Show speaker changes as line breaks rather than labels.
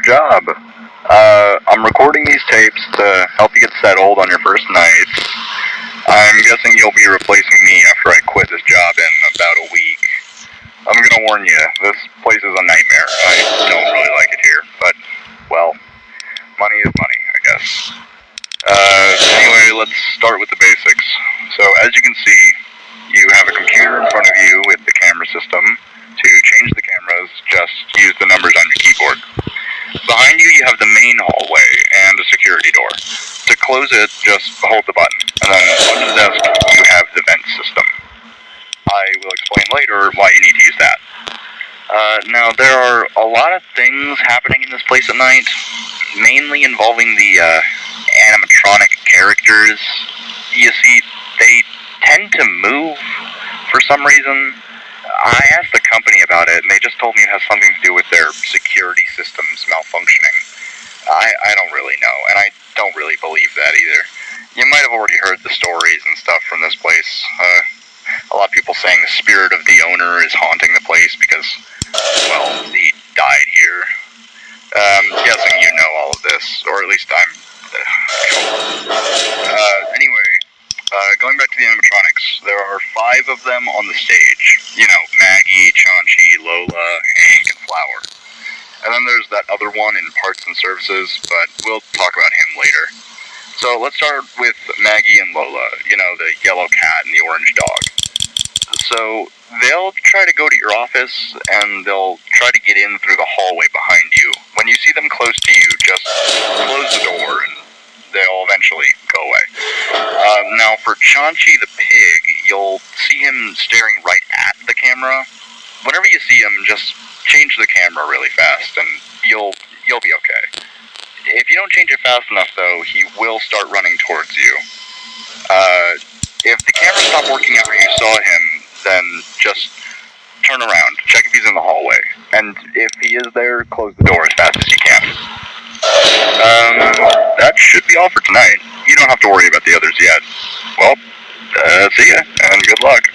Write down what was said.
job. I'm recording these tapes to help you get settled on your first night. I'm guessing you'll be replacing me after I quit this job in about a week. I'm gonna warn you, this place is a nightmare. I don't really like it here, but, well, money is money, I guess. Anyway, let's start with the basics. So, as you can see, you have a computer in front of you with the camera system. To change the cameras, just use the numbers on your keyboard. Behind you, you have the main hallway and a security door. To close it, just hold the button. And then under the desk, you have the vent system. I will explain later why you need to use that. Now, there are a lot of things happening in this place at night, mainly involving the animatronic characters. You see, they tend to move for some reason. I asked the company about it, and they just told me it has something to do with their security systems malfunctioning. I don't really know, and I don't really believe that either. You might have already heard the stories and stuff from this place. A lot of people saying the spirit of the owner is haunting the place because, well, he died here. Guessing you know all of this, or at least I'm anyway, going back to the animatronics, there are 5 of them on the stage. You know, Maggie, Chaunchi, Lola, Hank, and Flower. And then there's that other one in parts and services, but we'll talk about him later. So let's start with Maggie and Lola, you know, the yellow cat and the orange dog. So they'll try to go to your office, and they'll try to get in through the hallway behind you. When you see them close to you, just close the door, and they'll eventually go away. Now, for Chaunchi the pig, you'll see him staring right at the camera. Whenever you see him, just change the camera really fast, and you'll be okay. If you don't change it fast enough, though, he will start running towards you. If the camera stopped working after you saw him, then just turn around, check if he's in the hallway, and if he is there, close the door as fast as you can. That should be all for tonight. You don't have to worry about the others yet. Well, see ya, and good luck.